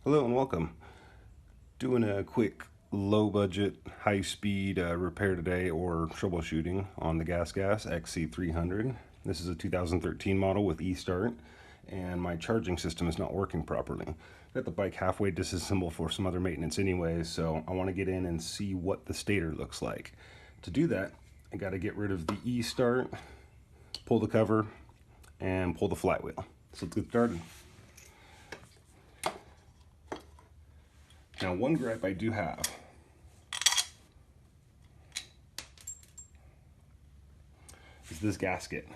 Hello and welcome. Doing a quick low budget, high speed repair today or troubleshooting on the GasGas XC300. This is a 2013 model with E-start and my charging system is not working properly. Got the bike halfway disassembled for some other maintenance anyways, so I want to get in and see what the stator looks like. To do that, I got to get rid of the E-start, pull the cover, and pull the flywheel. So let's get started. Now, one gripe I do have is this gasket.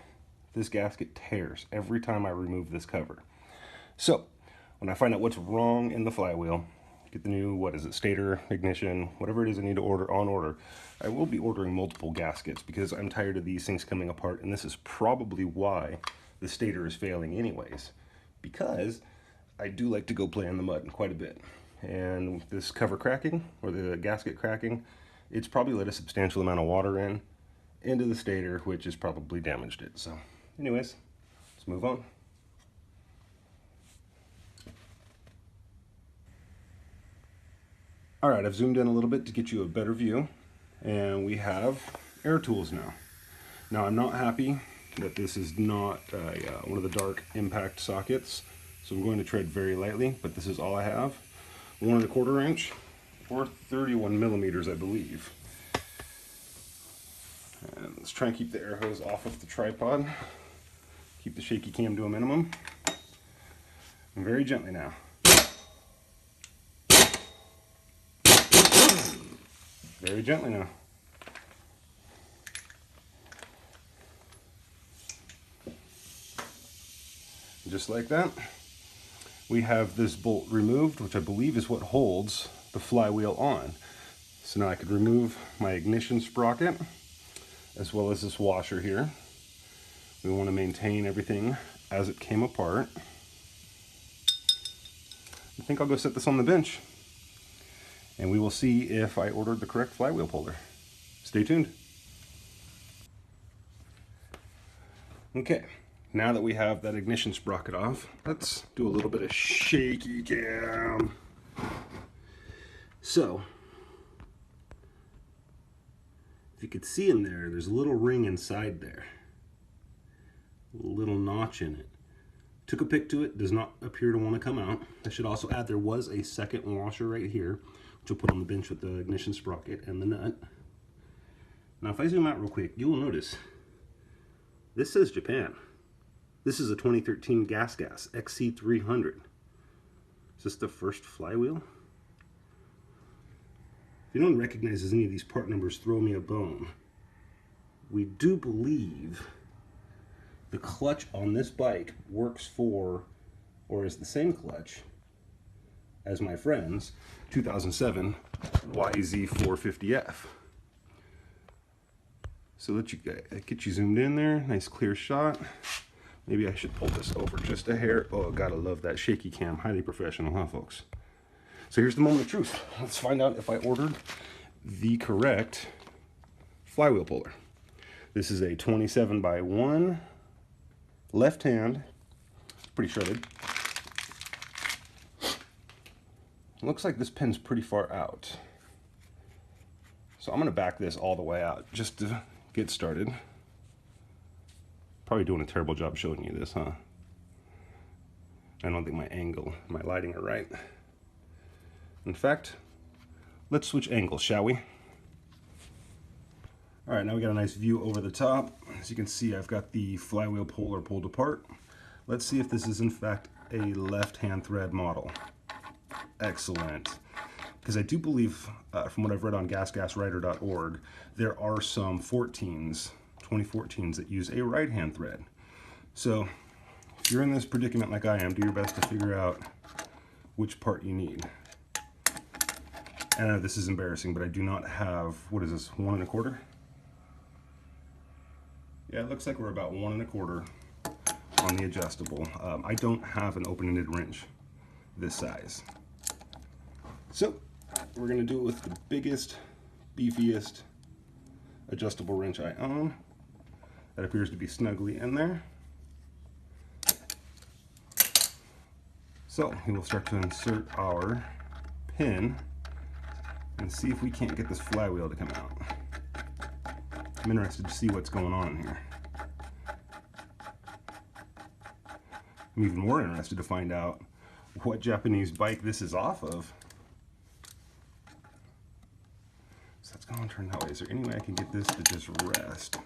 This gasket tears every time I remove this cover. So, when I find out what's wrong in the flywheel, get the new, stator, ignition, whatever it is I need to order on order, I will be ordering multiple gaskets because I'm tired of these things coming apart, and this is probably why the stator is failing anyways, because I do like to go play in the mud quite a bit. And this cover cracking, or the gasket cracking, it's probably let a substantial amount of water into the stator, which has probably damaged it. So anyways, let's move on. All right, I've zoomed in a little bit to get you a better view, and we have air tools now. Now, I'm not happy that this is not one of the dark impact sockets, so I'm going to tread very lightly, but this is all I have. 1 1/4 inch or 31 millimeters, I believe. And let's try and keep the air hose off of the tripod. Keep the shaky cam to a minimum. And very gently now. Very gently now. Just like that. We have this bolt removed, which I believe is what holds the flywheel on. So now I could remove my ignition sprocket, as well as this washer here. We want to maintain everything as it came apart. I think I'll go set this on the bench, and we will see if I ordered the correct flywheel puller. Stay tuned. Okay. Now that we have that ignition sprocket off, let's do a little bit of shaky cam. So, if you could see in there, there's a little ring inside there. A little notch in it. Took a pick to it, does not appear to want to come out. I should also add there was a second washer right here, which I'll put on the bench with the ignition sprocket and the nut. Now if I zoom out real quick, you will notice this says Japan. This is a 2013 GasGas XC300. Is this the first flywheel? If anyone recognizes any of these part numbers, throw me a bone. We do believe the clutch on this bike works for, or is the same clutch as my friend's 2007 YZ450F. So let you get you zoomed in there, nice clear shot. Maybe I should pull this over just a hair. Oh, gotta love that shaky cam. Highly professional, huh, folks? So here's the moment of truth. Let's find out if I ordered the correct flywheel puller. This is a 27x1 left hand. Pretty shredded. Looks like this pin's pretty far out. So I'm gonna back this all the way out just to get started. Probably doing a terrible job showing you this, huh? I don't think my lighting are right. In fact, let's switch angles, shall we? All right, now we got a nice view over the top. As you can see, I've got the flywheel puller pulled apart. Let's see if this is in fact a left-hand thread model. Excellent. Because I do believe, from what I've read on GasGasWriter.org, there are some 2014s that use a right-hand thread. So if you're in this predicament like I am, do your best to figure out which part you need. And I know this is embarrassing, but I do not have, what is this, 1 1/4? Yeah, it looks like we're about 1 1/4 on the adjustable. I don't have an open-ended wrench this size. So we're gonna do it with the biggest, beefiest adjustable wrench I own. That appears to be snugly in there. So we will start to insert our pin and see if we can't get this flywheel to come out. I'm interested to see what's going on in here. I'm even more interested to find out what Japanese bike this is off of. So that's going to turn that way. Is there any way I can get this to just rest?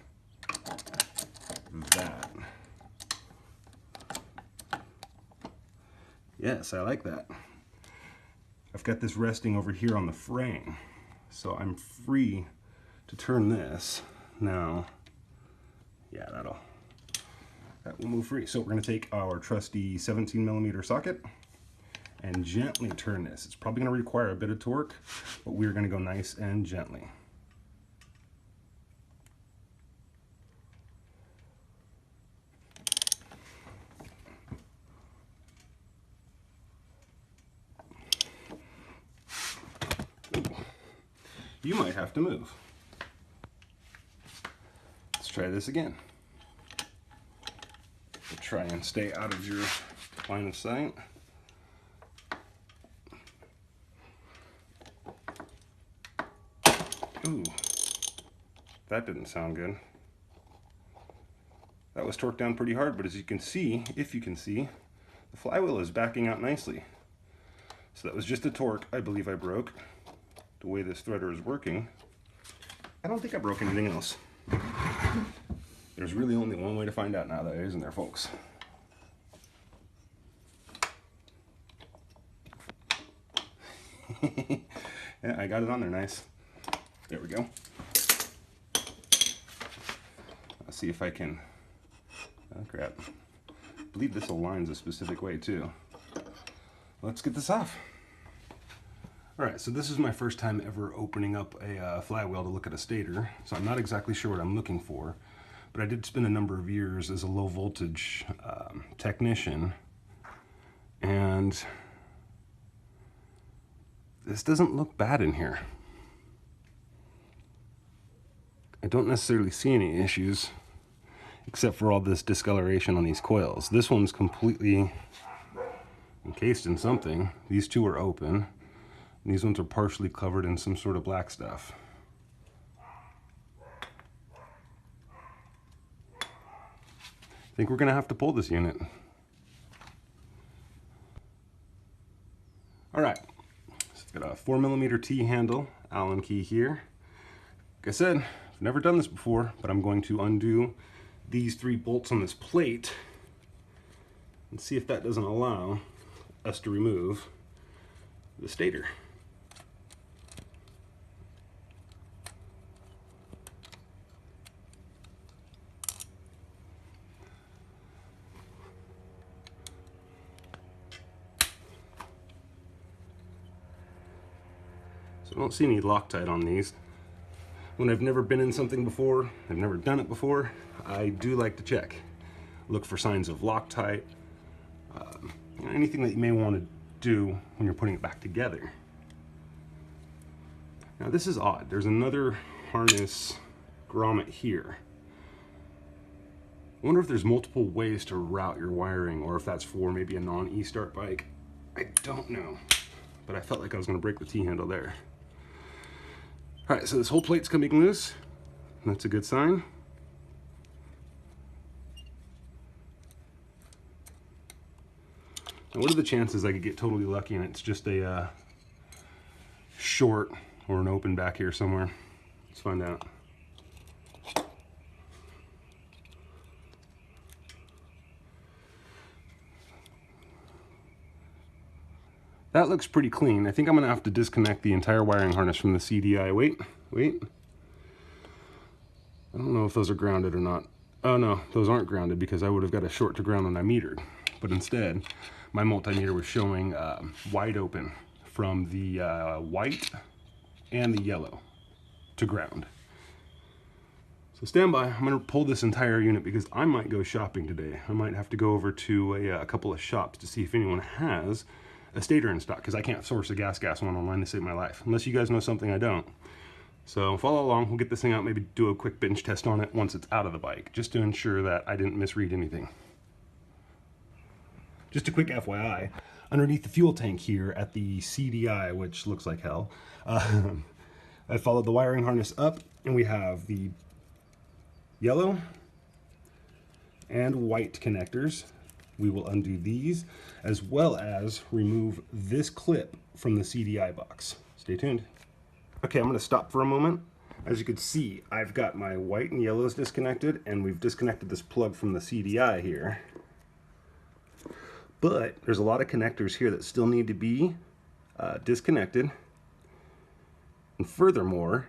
That. Yes, I like that. I've got this resting over here on the frame, so I'm free to turn this. Now, yeah, that will move free. So we're going to take our trusty 17mm socket and gently turn this. It's probably going to require a bit of torque, but we're going to go nice and gently. You might have to move. Let's try this again. We'll try and stay out of your line of sight. Ooh, that didn't sound good. That was torqued down pretty hard, but as you can see, if you can see, the flywheel is backing out nicely. So that was just a torque I believe I broke. The way this threader is working, I don't think I broke anything else. There's really only one way to find out now, though, isn't there, folks? Yeah, I got it on there nice. There we go. Let's see if I can... Oh, crap. I believe this aligns a specific way, too. Let's get this off. Alright, so this is my first time ever opening up a flywheel to look at a stator, so I'm not exactly sure what I'm looking for, but I did spend a number of years as a low voltage technician, and this doesn't look bad in here. I don't necessarily see any issues, except for all this discoloration on these coils. This one's completely encased in something. These two are open. These ones are partially covered in some sort of black stuff. I think we're going to have to pull this unit. Alright, so it's got a 4mm T-handle, Allen key here. Like I said, I've never done this before, but I'm going to undo these 3 bolts on this plate and see if that doesn't allow us to remove the stator. So I don't see any Loctite on these. When I've never been in something before, I've never done it before, I do like to check. Look for signs of Loctite, anything that you may want to do when you're putting it back together. Now this is odd. There's another harness grommet here. I wonder if there's multiple ways to route your wiring, or if that's for maybe a non-E-start bike. I don't know, but I felt like I was going to break the T-handle there. Alright, so this whole plate's coming loose. That's a good sign. Now, what are the chances I could get totally lucky and it's just a short or an open back here somewhere? Let's find out. That looks pretty clean. I think I'm going to have to disconnect the entire wiring harness from the CDI. Wait. I don't know if those are grounded or not. Oh no, those aren't grounded because I would have got a short to ground when I metered. But instead, my multimeter was showing wide open from the white and the yellow to ground. So stand by. I'm going to pull this entire unit because I might go shopping today. I might have to go over to a couple of shops to see if anyone has a stator in stock, because I can't source a GasGas one online to save my life, unless you guys know something I don't. So follow along, we'll get this thing out, maybe do a quick bench test on it once it's out of the bike, just to ensure that I didn't misread anything. Just a quick FYI, underneath the fuel tank here at the CDI, which looks like hell. I followed the wiring harness up, and we have the yellow and white connectors. We will undo these, as well as remove this clip from the CDI box. Stay tuned. Okay, I'm gonna stop for a moment. As you can see, I've got my white and yellows disconnected, and we've disconnected this plug from the CDI here. But there's a lot of connectors here that still need to be disconnected. And furthermore,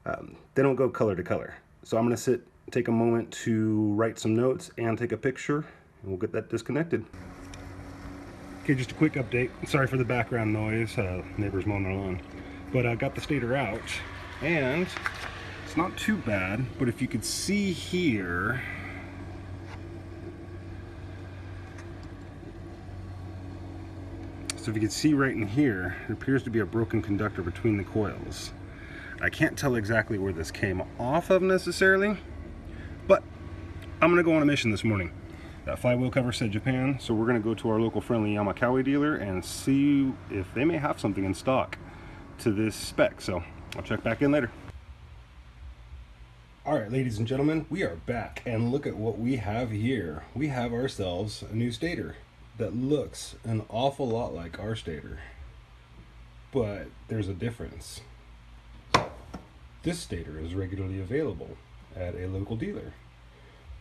they don't go color to color. So I'm gonna take a moment to write some notes and take a picture, and we'll get that disconnected. Okay, just a quick update. Sorry for the background noise, neighbors mowing their lawn. But I got the stator out, and it's not too bad, but if you could see here, so if you can see right in here, there appears to be a broken conductor between the coils. I can't tell exactly where this came off of necessarily, but I'm gonna go on a mission this morning. That flywheel cover said Japan, so we're gonna go to our local friendly Yamakawa dealer and see if they may have something in stock to this spec. So I'll check back in later. All right, ladies and gentlemen, we are back, and look at what we have here. We have ourselves a new stator that looks an awful lot like our stator, but there's a difference. This stator is regularly available at a local dealer.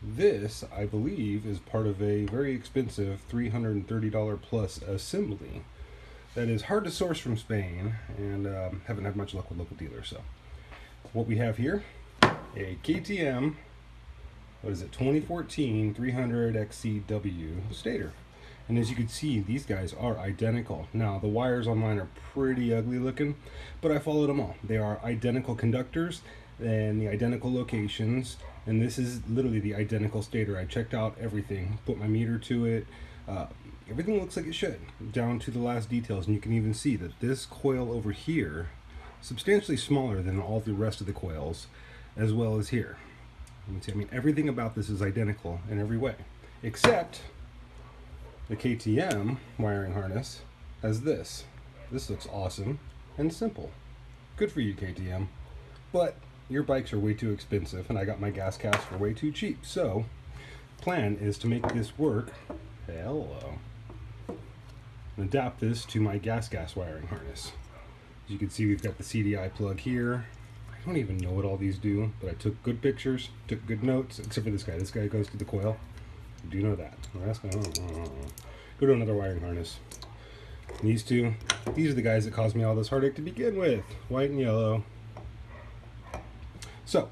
This, I believe, is part of a very expensive $330 plus assembly that is hard to source from Spain, and haven't had much luck with local dealers. So what we have here, a KTM, what is it, 2014 300XCW stator. And as you can see, these guys are identical. Now, the wires on mine are pretty ugly looking, but I followed them all. They are identical conductors and the identical locations, and this is literally the identical stator. I checked out everything, put my meter to it. Everything looks like it should, down to the last details, and you can even see that this coil over here is substantially smaller than all the rest of the coils, as well as here. You can see, I mean, everything about this is identical in every way, except the KTM wiring harness has this. This looks awesome and simple. Good for you, KTM. But your bikes are way too expensive, and I got my GasGas for way too cheap. So, plan is to make this work. Hello. And adapt this to my GasGas wiring harness. As you can see, we've got the CDI plug here. I don't even know what all these do, but I took good pictures, took good notes, except for this guy. This guy goes to the coil. I do know that. Go to another wiring harness. These two, these are the guys that caused me all this heartache to begin with. White and yellow. So,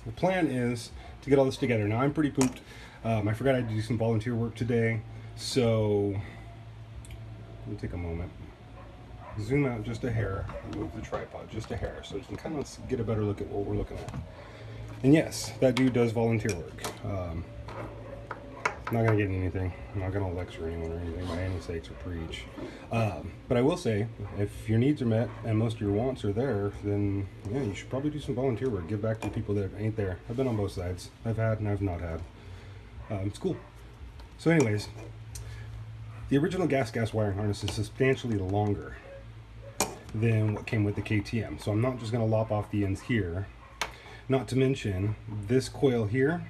the plan is to get all this together. Now, I'm pretty pooped. I forgot I had to do some volunteer work today, so let me take a moment. Zoom out just a hair, move the tripod just a hair, so you can kind of get a better look at what we're looking at. And yes, that dude does volunteer work. I'm not gonna get anything. I'm not gonna lecture anyone or anything by any sakes or preach. But I will say, if your needs are met and most of your wants are there, then yeah, you should probably do some volunteer work. Give back to people that ain't there. I've been on both sides. I've had and I've not had. It's cool. So anyways, the original GasGas wiring harness is substantially longer than what came with the KTM. So I'm not just gonna lop off the ends here. Not to mention, this coil here,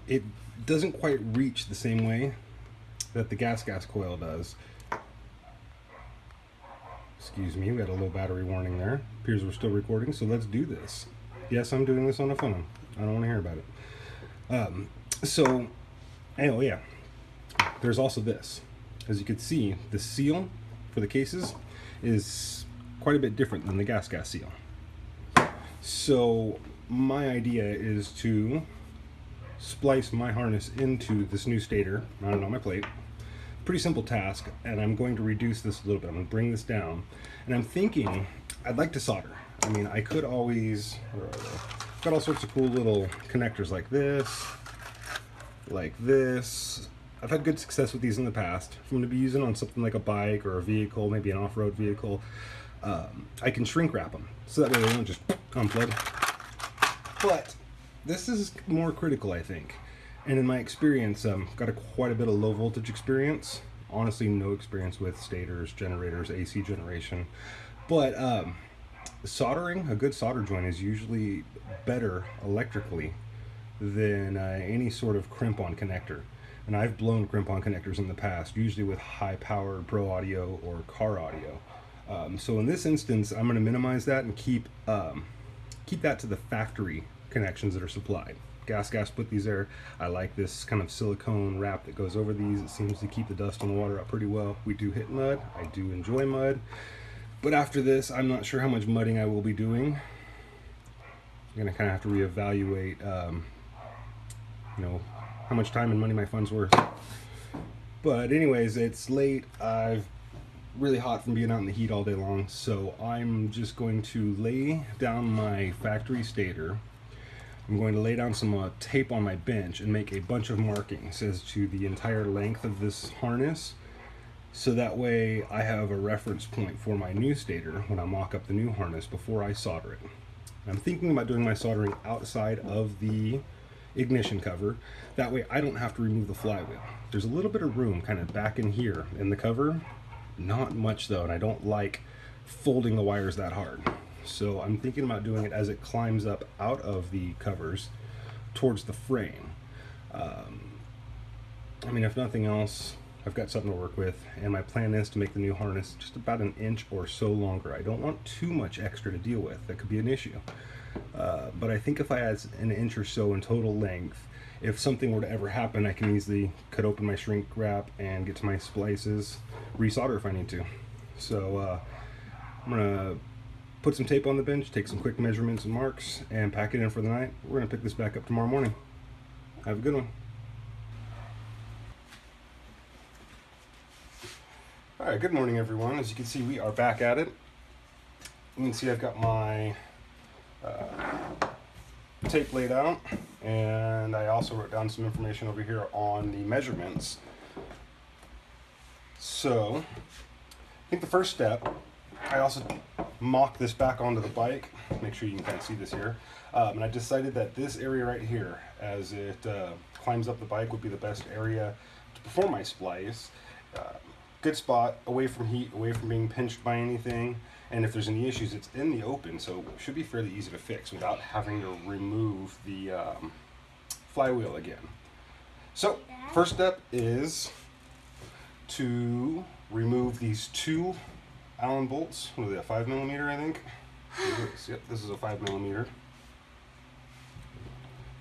it doesn't quite reach the same way that the GasGas coil does. Excuse me, we got a low battery warning there. Appears we're still recording, so let's do this. Yes, I'm doing this on a phone. I don't want to hear about it. Oh yeah, there's also this. As you can see, the seal for the cases is quite a bit different than the GasGas seal. So my idea is to splice my harness into this new stator mounted on my plate. Pretty simple task, and I'm going to reduce this a little bit. I'm going to bring this down, and I'm thinking I'd like to solder. I mean, I could always, got all sorts of cool little connectors like this. I've had good success with these in the past. If I'm going to be using on something like a bike or a vehicle, maybe an off-road vehicle, I can shrink wrap them, so that way they don't just unplug. But this is more critical, I think. And in my experience, got quite a bit of low voltage experience, Honestly, no experience with stators, generators, AC generation. But soldering, a good solder joint is usually better electrically than any sort of crimp-on connector. And I've blown crimp-on connectors in the past, usually with high-powered pro audio or car audio. So in this instance, I'm going to minimize that and keep that to the factory connections that are supplied. GasGas put these there. I like this kind of silicone wrap that goes over these. It seems to keep the dust and the water out pretty well. We do hit mud. I do enjoy mud. But after this, I'm not sure how much mudding I will be doing. I'm going to kind of have to reevaluate, you know, how much time and money my fund's worth. But anyways, it's late. I've really hot from being out in the heat all day long, so I'm just going to lay down my factory stator. I'm going to lay down some tape on my bench and make a bunch of markings as to the entire length of this harness, so that way I have a reference point for my new stator when I mock up the new harness before I solder it. I'm thinking about doing my soldering outside of the ignition cover. That way I don't have to remove the flywheel. There's a little bit of room kind of back in here in the cover. Not much though, and I don't like folding the wires that hard. So I'm thinking about doing it as it climbs up out of the covers towards the frame. I mean, if nothing else, I've got something to work with, and my plan is to make the new harness just about an inch or so longer. I don't want too much extra to deal with. That could be an issue. But I think if I add an inch or so in total length, if something were to ever happen, I can easily cut open my shrink wrap and get to my splices, resolder if I need to. So I'm gonna put some tape on the bench, take some quick measurements and marks, and pack it in for the night. We're gonna pick this back up tomorrow morning. Have a good one. All right, good morning everyone. As you can see, we are back at it. You can see I've got my tape laid out, and I also wrote down some information over here on the measurements. So I think the first step, I also mocked this back onto the bike. Make sure you can kind of see this here. And I decided that this area right here, as it climbs up the bike, would be the best area to perform my splice. Good spot, away from heat, away from being pinched by anything. And if there's any issues, it's in the open, so it should be fairly easy to fix without having to remove the flywheel again. So, first step is to remove these two Allen bolts. What are they, a 5mm, I think? Yep, this is a 5mm.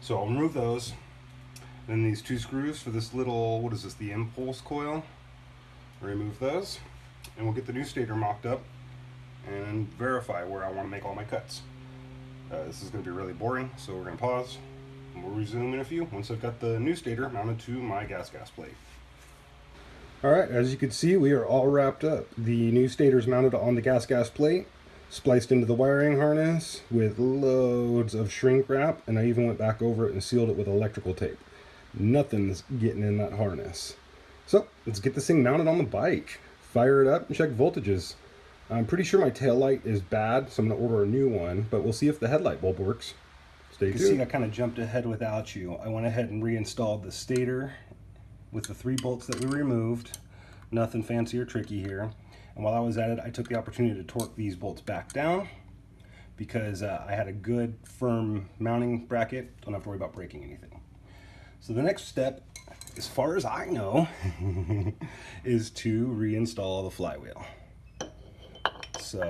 So I'll remove those. Then these two screws for this little, what is this, the impulse coil? Remove those, and we'll get the new stator mocked up and verify where I want to make all my cuts. This is going to be really boring, so we're going to pause, and we'll resume in a few once I've got the new stator mounted to my gas plate. Alright, as you can see, we are all wrapped up. The new stator is mounted on the gas plate, spliced into the wiring harness with loads of shrink wrap, and I even went back over it and sealed it with electrical tape. Nothing's getting in that harness. So let's get this thing mounted on the bike, fire it up, and check voltages. I'm pretty sure my tail light is bad, so I'm going to order a new one, but we'll see if the headlight bulb works. Stay tuned. You see, I kind of jumped ahead without you. I went ahead and reinstalled the stator with the 3 bolts that we removed. Nothing fancy or tricky here. And while I was at it, I took the opportunity to torque these bolts back down because I had a good firm mounting bracket. Don't have to worry about breaking anything. So the next step, as far as I know, is to reinstall the flywheel. So,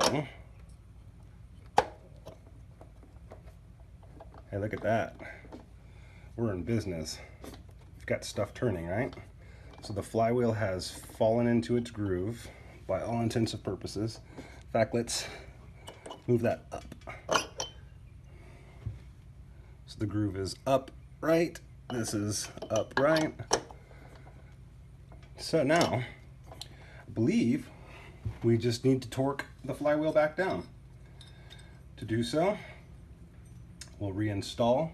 hey, look at that. We're in business. We've got stuff turning, right? So the flywheel has fallen into its groove by all intents and purposes. In fact, let's move that up. So the groove is upright. This is upright. So now, I believe we just need to torque the flywheel back down. To do so, we'll reinstall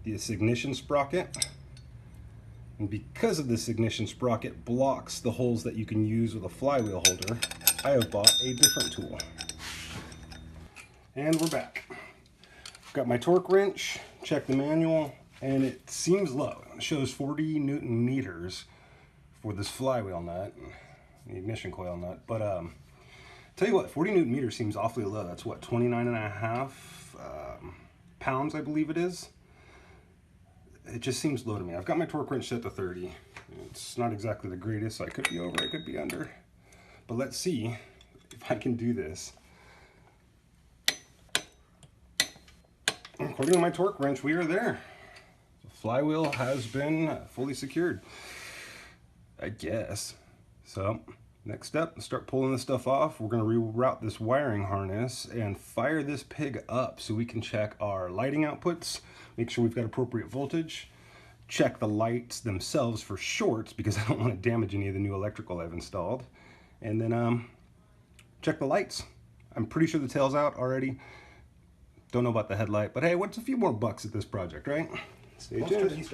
this ignition sprocket. And because of this ignition sprocket blocks the holes that you can use with a flywheel holder, I have bought a different tool. And we're back. Got my torque wrench, check the manual, and it seems low. It shows 40 Newton meters for this flywheel nut, the ignition coil nut. But tell you what, 40 Newton meters seems awfully low. That's what, 29.5 pounds, I believe it is. It just seems low to me. I've got my torque wrench set to 30. It's not exactly the greatest, so I could be over, I could be under. But let's see if I can do this. According to my torque wrench, we are there. The flywheel has been fully secured, I guess. So, next step, start pulling this stuff off. We're going to reroute this wiring harness and fire this pig up so we can check our lighting outputs, make sure we've got appropriate voltage, check the lights themselves for shorts because I don't want to damage any of the new electrical I've installed, and then check the lights. I'm pretty sure the tail's out already. Don't know about the headlight, but hey, what's a few more bucks at this project, right? Stay tuned.